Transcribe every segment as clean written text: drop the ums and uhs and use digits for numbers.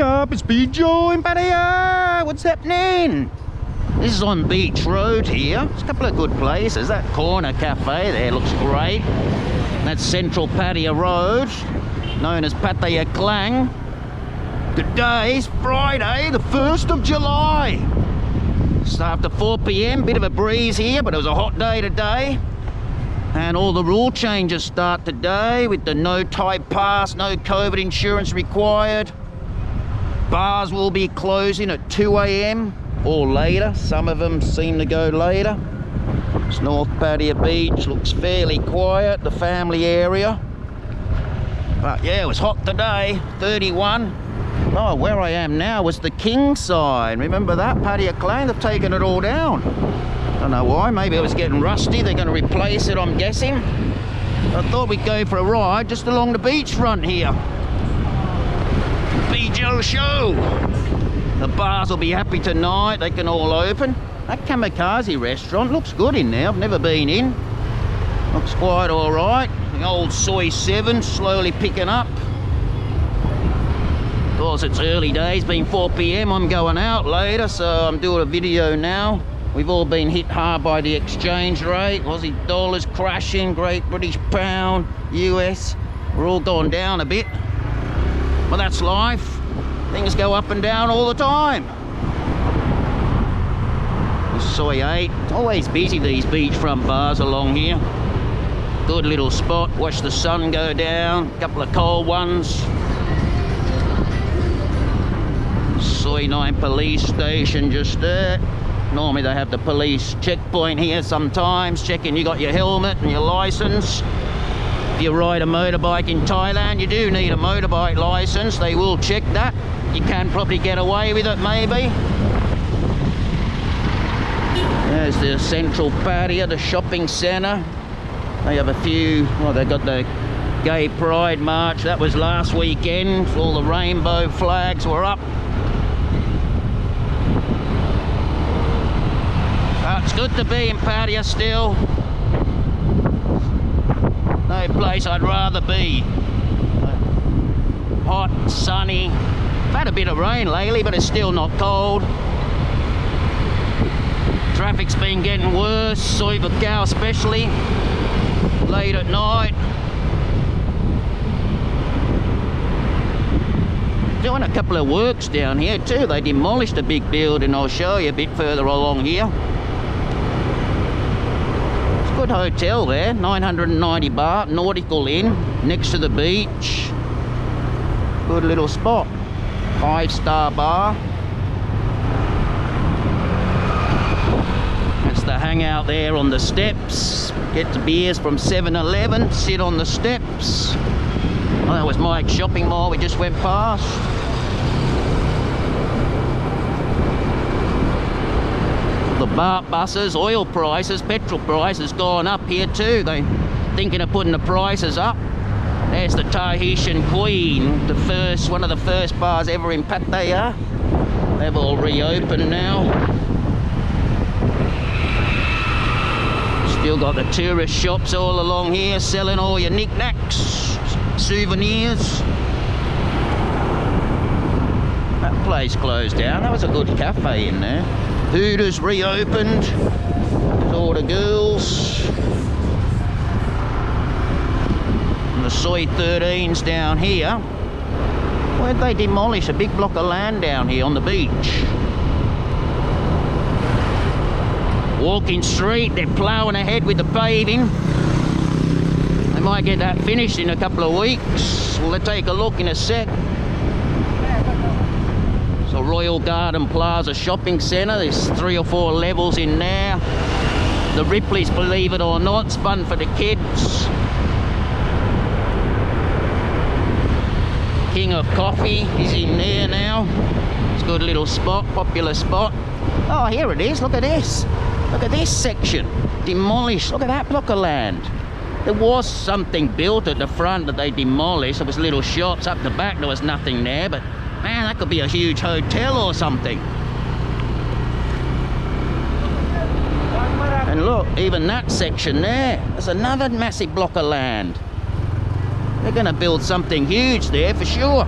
up? It's Bijo in Pattaya. What's happening? This is on Beach Road here. There's a couple of good places. That corner cafe there looks great. That's Central Pattaya Road, known as Pattaya Klang. Today's Friday, the 1st of July. It's after 4 p.m, bit of a breeze here, but it was a hot day today. And all the rule changes start today with the no Thai pass, no COVID insurance required. Bars will be closing at 2 a.m. or later. Some of them seem to go later. It's North Pattaya Beach, looks fairly quiet, the family area. But yeah, it was hot today, 31. Oh, where I am now was the King sign. Remember that? Pattaya Klang, they've taken it all down. Don't know why, maybe it was getting rusty. They're going to replace it, I'm guessing. I thought we'd go for a ride just along the beachfront here. Bijo show. The bars will be happy tonight, they can all open. That Kamikaze restaurant looks good in there, I've never been in. Looks quite alright. The old Soy 7 slowly picking up. Of course, it's early days, been 4 p.m, I'm going out later, so I'm doing a video now. We've all been hit hard by the exchange rate. Aussie dollars crashing, Great British Pound, US. We're all gone down a bit. Well, that's life. Things go up and down all the time. Soy 8. Always busy, these beachfront bars along here. Good little spot. Watch the sun go down. A couple of cold ones. Soy 9 police station just there. Normally they have the police checkpoint here sometimes, checking you got your helmet and your license. If you ride a motorbike in Thailand, you do need a motorbike license. They will check that. You can probably get away with it, maybe. There's the Central Pattaya, the shopping centre. They have a few, well, they've got the Gay Pride March. That was last weekend. All the rainbow flags were up. It's good to be in Pattaya still. No place I'd rather be. Hot, sunny. I've had a bit of rain lately, but it's still not cold. Traffic's been getting worse, Soi Buakhao especially, late at night. Doing a couple of works down here too. They demolished a big building, I'll show you a bit further along here. Good hotel there, 990 baht, Nautical Inn, next to the beach. Good little spot, 5-star bar. That's the hangout there on the steps. Get the beers from 7-Eleven, sit on the steps. Oh, that was Mike's shopping mall we just went past. The baht buses, oil prices, petrol prices gone up here too. They're thinking of putting the prices up. There's the Tahitian Queen, one of the first bars ever in Pattaya. They've all reopened now. Still got the tourist shops all along here, selling all your knickknacks, souvenirs. That place closed down. That was a good cafe in there. Hooters reopened. There's all the girls. And the Soy 13s down here. Where'd they demolish a big block of land down here on the beach? Walking street, they're ploughing ahead with the paving. They might get that finished in a couple of weeks. We'll take a look in a sec. So Royal Garden Plaza Shopping Centre, there's 3 or 4 levels in there. The Ripley's, believe it or not, it's fun for the kids. King of Coffee is in there now. It's a good little spot, popular spot. Oh, here it is, look at this. Look at this section, demolished. Look at that block of land. There was something built at the front that they demolished. There was little shops. Up the back there was nothing there, but man, that could be a huge hotel or something. And look, even that section there, there's another massive block of land. They're going to build something huge there for sure.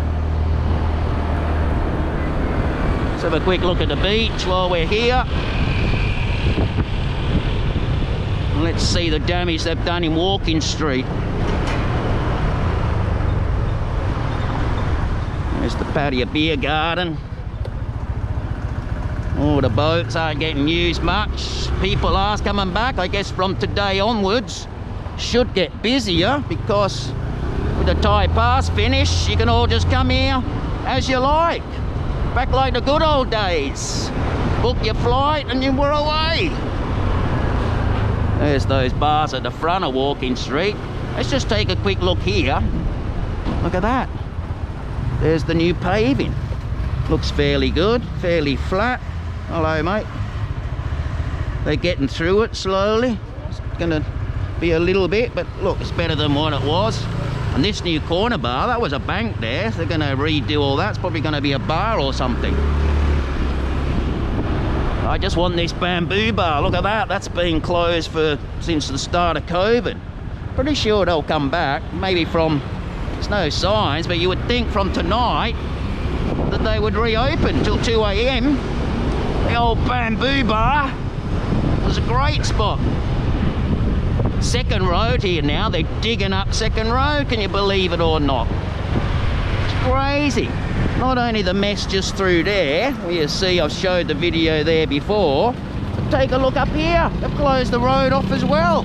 Let's have a quick look at the beach while we're here. Let's see the damage they've done in Walking Street. There's the Pattaya Beer Garden. Oh, the boats aren't getting used much. People are coming back, I guess from today onwards. Should get busier because with the Thai pass finish, you can all just come here as you like. Back like the good old days. Book your flight and you were away. There's those bars at the front of Walking Street. Let's just take a quick look here. Look at that. There's the new paving. Looks fairly good, fairly flat. Hello, mate. They're getting through it slowly. It's gonna be a little bit, but look, it's better than what it was. And this new corner bar, that was a bank there. So they're gonna redo all that. It's probably gonna be a bar or something. I just want this bamboo bar. Look at that. That's been closed since the start of COVID. Pretty sure they'll come back. Maybe from, there's no signs, but you would think from tonight that they would reopen till 2 AM. The old bamboo bar was a great spot. Second Road here now, they're digging up Second Road, can you believe it or not? It's crazy. Not only the mess just through there, where you see I've showed the video there before, but take a look up here, they've closed the road off as well.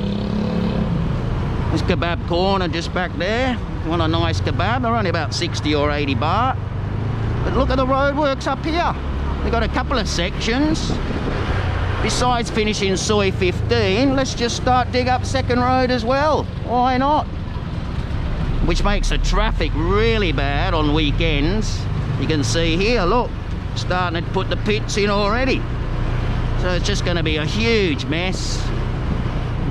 There's kebab corner just back there. Want a nice kebab, they're only about 60 or 80 baht. But look at the roadworks up here. They've got a couple of sections. Besides finishing Soi 15, let's just start dig up Second Road as well. Why not? Which makes the traffic really bad on weekends. You can see here, look, starting to put the pits in already. So it's just going to be a huge mess.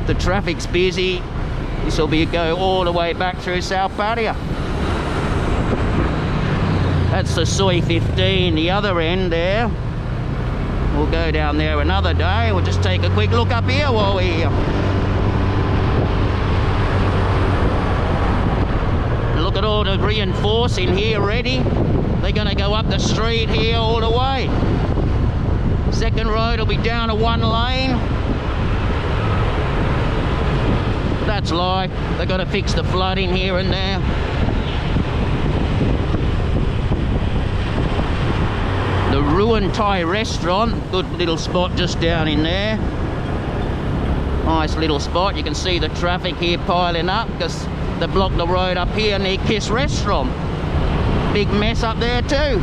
If the traffic's busy, this will go all the way back through South Pattaya. That's the Soi 15, the other end there. We'll go down there another day. We'll just take a quick look up here while we're here. Look at all the reinforcing here ready. They're going to go up the street here all the way. Second Road will be down to one lane. That's life. They've got to fix the flooding here and there. The ruined Thai restaurant, good little spot just down in there. Nice little spot. You can see the traffic here piling up because they blocked the road up here near Kiss Restaurant. Big mess up there too.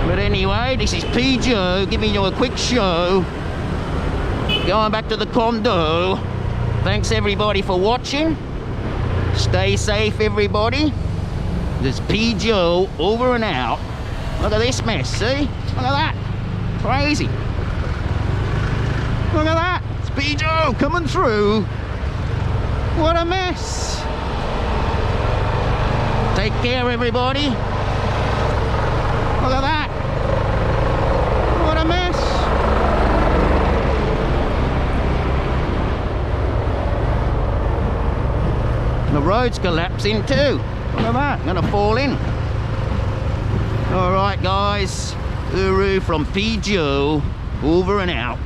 But anyway, this is P. Joe giving you a quick show. Going back to the condo. Thanks everybody for watching. Stay safe everybody. This is P. Joe over and out. Look at this mess, see? Look at that. Crazy. Look at that. It's P. Joe coming through. What a mess. Take care, everybody. Look at that. What a mess. The road's collapsing too. Look at that, gonna fall in. Alright guys, Uru from P. Joe, over and out.